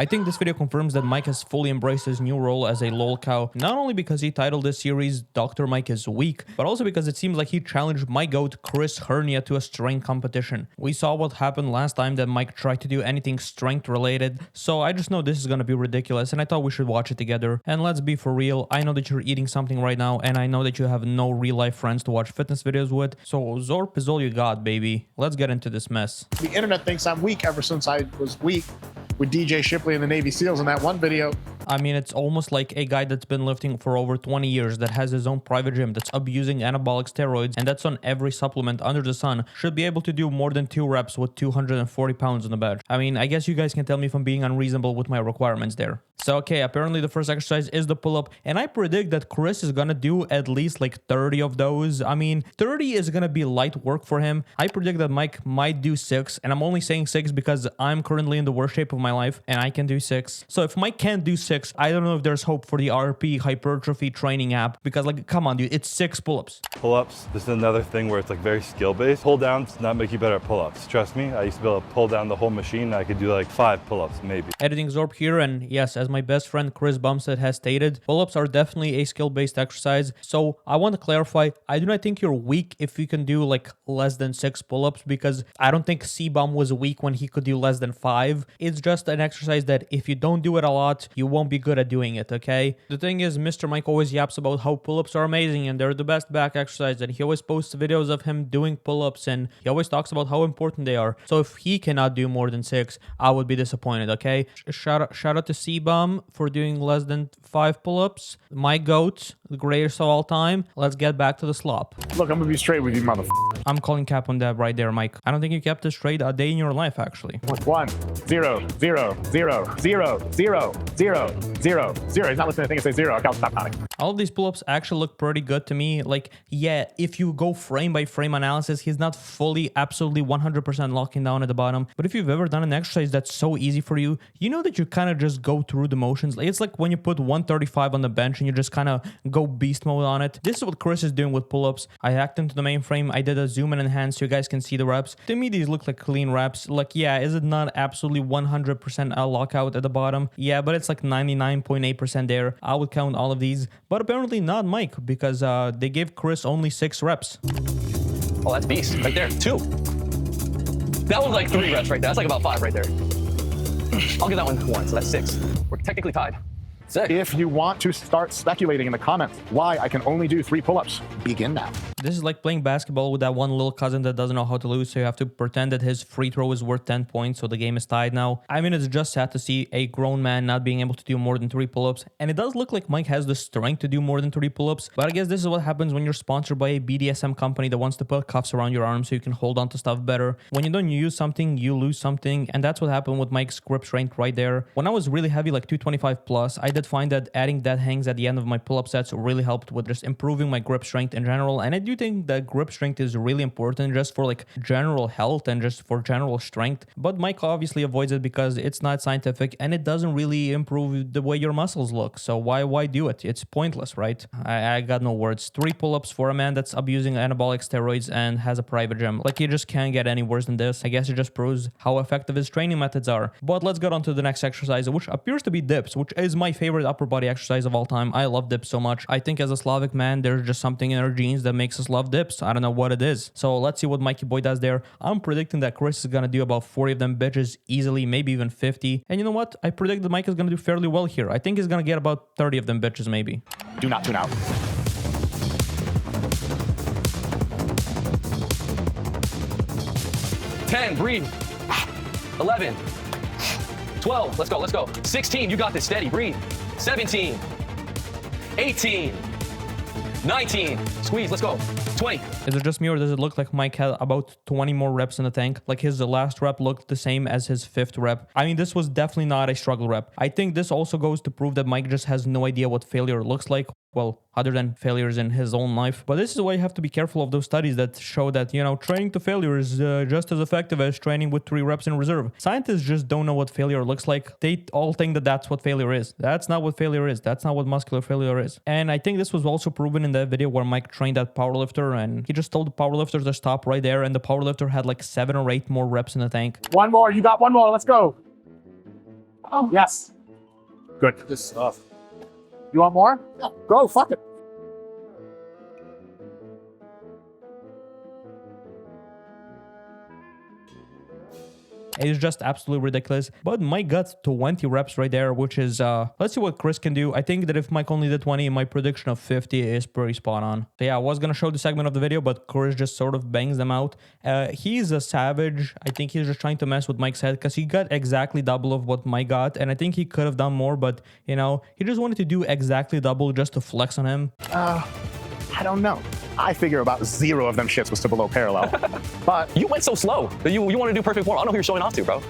I think this video confirms that Mike has fully embraced his new role as a lol cow, not only because he titled this series Dr. Mike is Weak, but also because it seems like he challenged my GOAT Chris Hernia to a strength competition. We saw what happened last time that Mike tried to do anything strength related, so I just know this is gonna be ridiculous and I thought we should watch it together. And let's be for real, I know that you're eating something right now and I know that you have no real life friends to watch fitness videos with, so Zoorp is all you got, baby. Let's get into this mess. The internet thinks I'm weak ever since I was weak with DJ Shipley and the Navy SEALs in that one video. I mean, it's almost like a guy that's been lifting for over 20 years, that has his own private gym, that's abusing anabolic steroids, and that's on every supplement under the sun, should be able to do more than 2 reps with 240 pounds on the bench. I mean, I guess you guys can tell me if I'm being unreasonable with my requirements there. So, okay, apparently the first exercise is the pull-up, and I predict that Chris is gonna do at least like 30 of those. I mean, 30 is gonna be light work for him. I predict that Mike might do 6, and I'm only saying 6 because I'm currently in the worst shape of my life, and I can do 6. So if Mike can't do 6, I don't know if there's hope for the RP hypertrophy training app, because like, come on, dude, it's 6 pull-ups. Pull-ups, this is another thing where it's like very skill-based. Pull-downs does not make you better at pull-ups. Trust me, I used to be able to pull down the whole machine. I could do like 5 pull-ups, maybe. Editing Zoorp here, and yes, as my best friend Chris Bumstead has stated, pull-ups are definitely a skill-based exercise. So I want to clarify, I do not think you're weak if you can do like less than 6 pull-ups, because I don't think C-Bum was weak when he could do less than 5. It's just an exercise that if you don't do it a lot, you won't be good at doing it, okay? The thing is, Mr. Mike always yaps about how pull-ups are amazing and they're the best back exercise, and he always posts videos of him doing pull-ups and he always talks about how important they are. So if he cannot do more than 6, I would be disappointed, okay? Shout out to C-Bum for doing less than 5 pull-ups. My GOAT, the greatest of all time. Let's get back to the slop. Look, I'm gonna be straight with you, motherfucker. I'm calling cap on that right there, Mike. I don't think you kept it straight a day in your life, actually. 1, 0, 0, 0, 0, 0, 0, 0, 0. He's not listening to anything. Say 0. I can't stop counting. All of these pull-ups actually look pretty good to me. Like, yeah, if you go frame by frame analysis, he's not fully, absolutely 100% locking down at the bottom. But if you've ever done an exercise that's so easy for you, you know that you kind of just go through the motions. It's like when you put 135 on the bench and you just kind of go beast mode on it. This is what Chris is doing with pull-ups. I hacked into the mainframe. I did a zoom and enhance so you guys can see the reps. To me, these look like clean reps. Like, yeah, is it not absolutely 100% a lockout at the bottom? Yeah, but it's like 99.8% there. I would count all of these, but apparently not Mike, because they gave Chris only 6 reps. Oh, that's beast right there. 2. That was like 3 reps right there. That's like about 5 right there. I'll give that one 1, so that's 6. We're technically tied. 6. If you want to start speculating in the comments why I can only do 3 pull-ups, begin now. This is like playing basketball with that one little cousin that doesn't know how to lose, so you have to pretend that his free throw is worth 10 points, so the game is tied now. I mean, it's just sad to see a grown man not being able to do more than 3 pull-ups, and it does look like Mike has the strength to do more than 3 pull-ups, but I guess this is what happens when you're sponsored by a BDSM company that wants to put cuffs around your arms so you can hold on to stuff better. When you don't use something, you lose something, and that's what happened with Mike's grip strength right there. When I was really heavy, like 225 plus, I did find that adding dead hangs at the end of my pull-up sets really helped with just improving my grip strength in general, and I do think that grip strength is really important just for like general health and just for general strength. But Mike obviously avoids it because it's not scientific and it doesn't really improve the way your muscles look. So why do it? It's pointless, right? I got no words. 3 pull-ups for a man that's abusing anabolic steroids and has a private gym. Like, you just can't get any worse than this. I guess it just proves how effective his training methods are. But let's get on to the next exercise, which appears to be dips, which is my favorite upper body exercise of all time. I love dips so much. I think as a Slavic man, there's just something in our genes that makes us love dips. I don't know what it is. So let's see what Mikey Boy does there. I'm predicting that Chris is gonna do about 40 of them bitches easily, maybe even 50. And you know what? I predict that Mike is gonna do fairly well here. I think he's gonna get about 30 of them bitches maybe. Do not tune out. 10, breathe. 11. 12, let's go. 16, you got this, steady, breathe. 17. 18. 19, squeeze, let's go. 20. Is it just me, or does it look like Mike had about 20 more reps in the tank? Like, his last rep looked the same as his 5th rep. I mean, this was definitely not a struggle rep. I think this also goes to prove that Mike just has no idea what failure looks like. Well, other than failures in his own life. But this is why you have to be careful of those studies that show that, you know, training to failure is just as effective as training with 3 reps in reserve. Scientists just don't know what failure looks like. They all think that that's what failure is. That's not what failure is. That's not what muscular failure is. And I think this was also proven in that video where Mike trained that powerlifter and he just told the powerlifter to stop right there, and the powerlifter had like 7 or 8 more reps in the tank. 1 more. You got 1 more. Let's go. Oh, yes. Good. Good stuff. You want more? Yeah, go, fuck it. It's just absolutely ridiculous. But Mike got 20 reps right there, which is, let's see what Chris can do. I think that if Mike only did 20, my prediction of 50 is pretty spot on. So yeah, I was going to show the segment of the video, but Chris just sort of bangs them out. He's a savage. I think he's just trying to mess with Mike's head because he got exactly double of what Mike got. And I think he could have done more, but, you know, he just wanted to do exactly double just to flex on him. I don't know. I figure about 0 of them shits was to below parallel. But You went so slow. You want to do perfect form. I don't know who you're showing off to, bro.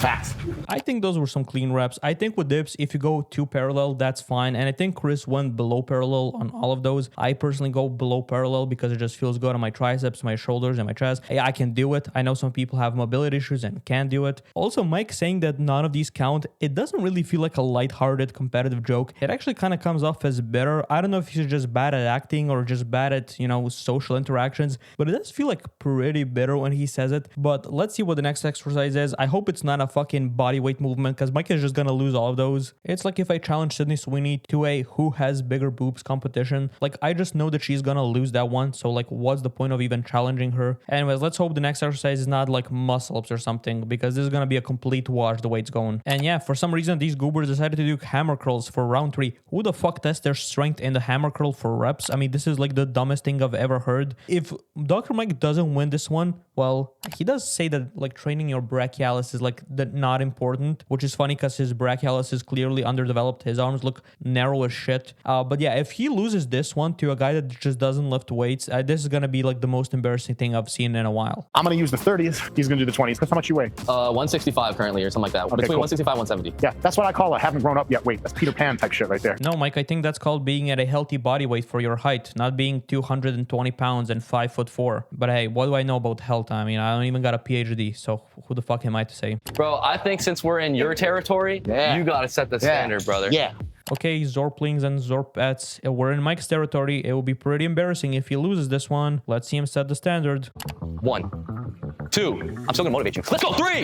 fast. I think those were some clean reps. I think with dips, if you go 2 parallel, that's fine. And I think Chris went below parallel on all of those. I personally go below parallel because it just feels good on my triceps, my shoulders, and my chest. Hey, I can do it. I know some people have mobility issues and can't do it. Also, Mike saying that none of these count, it doesn't really feel like a lighthearted competitive joke. It actually kind of comes off as bitter. I don't know if he's just bad at acting or just bad at, you know, social interactions, but it does feel like pretty bitter when he says it. But let's see what the next exercise is. I hope it's not a fucking body weight movement because Mike is just gonna lose all of those. It's like if I challenge Sydney Sweeney to a who has bigger boobs competition. Like, I just know that she's gonna lose that one, so like what's the point of even challenging her? Anyways, let's hope the next exercise is not like muscle ups or something, because this is gonna be a complete wash the way it's going. And yeah, for some reason these goobers decided to do hammer curls for round 3. Who the fuck tests their strength in the hammer curl for reps? I mean, this is like the dumbest thing I've ever heard. If Dr. Mike doesn't win this one, well, he does say that like training your brachialis is like not important, which is funny because his brachialis is clearly underdeveloped. His arms look narrow as shit. But yeah, if he loses this one to a guy that just doesn't lift weights, this is gonna be like the most embarrassing thing I've seen in a while. I'm going to use the 30s. He's going to do the 20s. That's how much you weigh. 165 currently or something like that. Okay, Between cool. 165 and 170. Yeah, that's what I call a haven't grown up yet weight. That's Peter Pan type shit right there. No, Mike, I think that's called being at a healthy body weight for your height, not being 220 pounds and 5'4". But hey, what do I know about health? I mean, I don't even got a PhD, so who the fuck am I to say? Bro, I think since we're in your territory, you got to set the standard, brother. Yeah. Okay, Zoorplings and Zoorpets, we're in Mike's territory. It will be pretty embarrassing if he loses this one. Let's see him set the standard. 1, 2. I'm still gonna motivate you. Let's go. 3.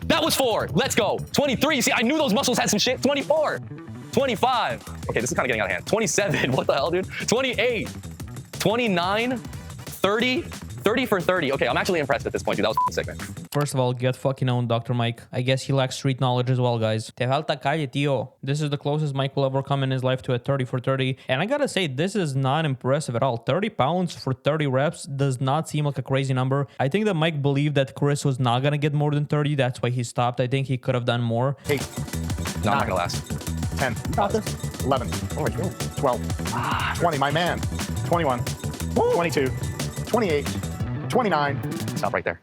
That was 4. Let's go. 23. You see, I knew those muscles had some shit. 24. 25. Okay, this is kind of getting out of hand. 27. What the hell, dude? 28. 29. 30. 30 for 30. Okay, I'm actually impressed at this point, dude. That was sick, man. First of all, get fucking owned, Dr. Mike. I guess he lacks street knowledge as well, guys. Te falta calle, tío. This is the closest Mike will ever come in his life to a 30 for 30. And I gotta say, this is not impressive at all. 30 pounds for 30 reps does not seem like a crazy number. I think that Mike believed that Chris was not gonna get more than 30. That's why he stopped. I think he could have done more. 8, No, I'm not gonna last. 10. You got this. 11. Oh, it's good. 12. 20, my man. 21. 22. 28. 29. Stop right there.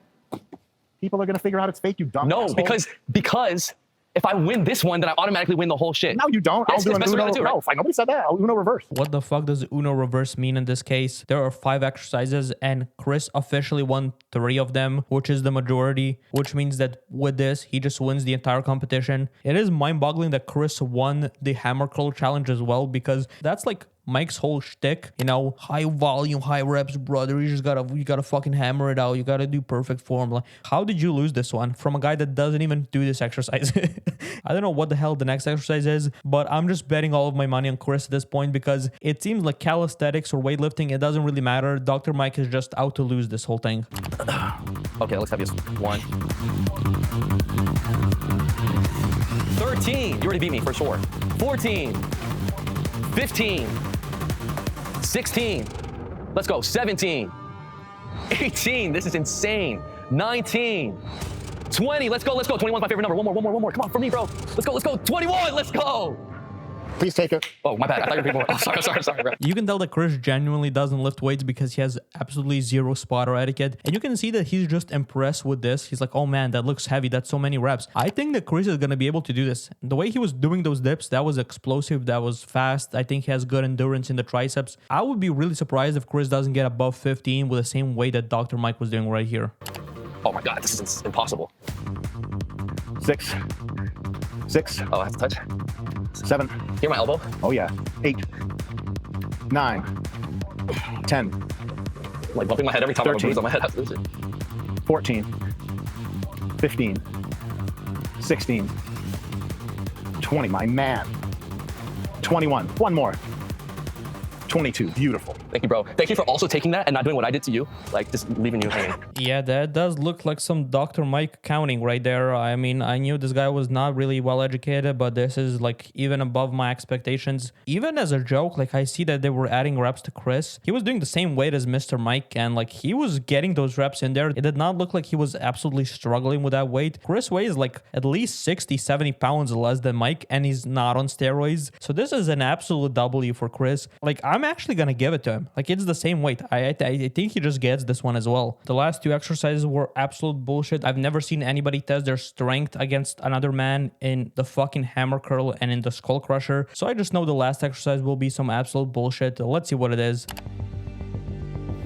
People are going to figure out it's fake, you dumb No, asshole. because if I win this one, then I automatically win the whole shit. No, you don't. It's I'll do an best way Uno. to do it, right? No, fine. Nobody said that. I'll Uno reverse. What the fuck does Uno reverse mean in this case? There are 5 exercises and Chris officially won 3 of them, which is the majority, which means that with this, he just wins the entire competition. It is mind-boggling that Chris won the hammer curl challenge as well, because that's like Mike's whole shtick, you know, high volume, high reps, brother. You gotta fucking hammer it out. You gotta do perfect form. Like, how did you lose this one from a guy that doesn't even do this exercise? I don't know what the hell the next exercise is, but I'm just betting all of my money on Chris at this point because it seems like calisthenics or weightlifting, it doesn't really matter. Dr. Mike is just out to lose this whole thing. Okay, let's have this. 1. 13. You already beat me for sure. 14. 15. 16. Let's go. 17. 18. This is insane. 19. 20. Let's go. 21's my favorite number. One more. Come on, for me, bro. Let's go. 21. Let's go. Please take it. Oh, my bad. I thought you were people. Oh, sorry, bro. You can tell that Chris genuinely doesn't lift weights because he has absolutely zero spotter etiquette. And you can see that he's just impressed with this. He's like, oh man, that looks heavy. That's so many reps. I think that Chris is going to be able to do this. The way he was doing those dips, that was explosive. That was fast. I think he has good endurance in the triceps. I would be really surprised if Chris doesn't get above 15 with the same weight that Dr. Mike was doing right here. Oh my God, this is impossible. 6. Oh, I have to touch. 7. Hear my elbow? Oh, yeah. 8. 9. 10. I'm like bumping my head every time I have a 13. bruise on my head. I have to lose it. 14. 15. 16. 20, my man. 21, one more. 22, beautiful. Thank you, bro. Thank you for also taking that and not doing what I did to you. Like, just leaving you hanging. Yeah, that does look like some Dr. Mike counting right there. I mean, I knew this guy was not really well educated, but this is like even above my expectations. Even as a joke, like I see that they were adding reps to Chris. He was doing the same weight as Mr. Mike, and like he was getting those reps in there. It did not look like he was absolutely struggling with that weight. Chris weighs like at least 60, 70 pounds less than Mike, and he's not on steroids. So this is an absolute W for Chris. Like, I'm actually gonna give it to him. Like, it's the same weight. I think he just gets this one as well. The last two exercises were absolute bullshit. I've never seen anybody test their strength against another man in the fucking hammer curl and in the skull crusher. So I just know the last exercise will be some absolute bullshit. Let's see what it is.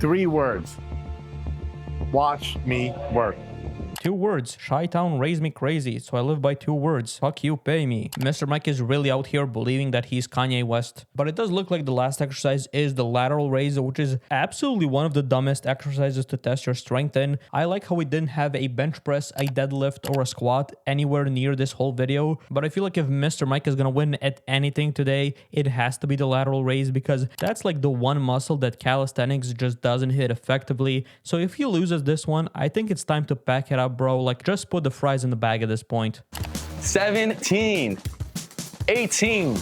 3 words. Watch me work. 2 words. Chi-Town raised me crazy, so I live by 2 words. Fuck you, pay me. Mr. Mike is really out here believing that he's Kanye West. But it does look like the last exercise is the lateral raise, which is absolutely one of the dumbest exercises to test your strength in. I like how we didn't have a bench press, a deadlift, or a squat anywhere near this whole video. But I feel like if Mr. Mike is gonna win at anything today, it has to be the lateral raise, because that's like the one muscle that calisthenics just doesn't hit effectively. So if he loses this one, I think it's time to pack it up, bro. Like, just put the fries in the bag at this point. 17, 18,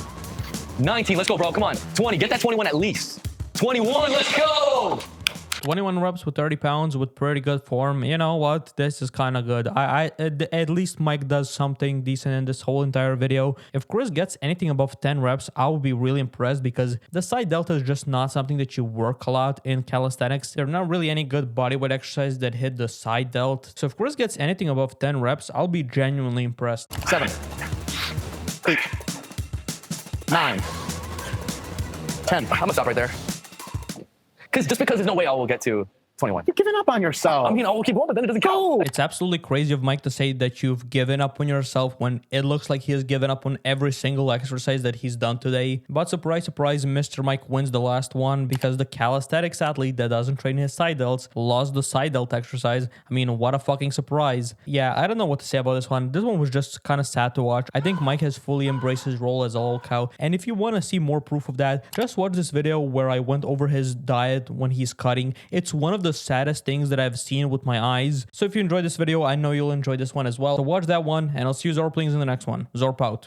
19. Let's go, bro. Come on. 20. Get that 21 at least. 21. Let's go. 21 reps with 30 pounds with pretty good form. You know what? This is kind of good. At least Mike does something decent in this whole entire video. If Chris gets anything above 10 reps, I will be really impressed, because the side delta is just not something that you work a lot in calisthenics. There are not really any good bodyweight exercises that hit the side delt. So if Chris gets anything above 10 reps, I'll be genuinely impressed. 7, 8, 9, 10. I'm gonna stop right there. Just because there's no way I will get to 21. You're giving up on yourself. I mean, I will keep going, but then it doesn't count. It's absolutely crazy of Mike to say that you've given up on yourself when it looks like he has given up on every single exercise that he's done today. But surprise, surprise, Mr. Mike wins the last one, because the calisthenics athlete that doesn't train his side delts lost the side delt exercise. I mean, what a fucking surprise. Yeah, I don't know what to say about this one. This one was just kind of sad to watch. I think Mike has fully embraced his role as a lol cow. And if you want to see more proof of that, just watch this video where I went over his diet when he's cutting. It's one of the saddest things that I've seen with my eyes. So if you enjoyed this video, I know you'll enjoy this one as well. So watch that one, and I'll see you Zoorplings in the next one. Zoorp out.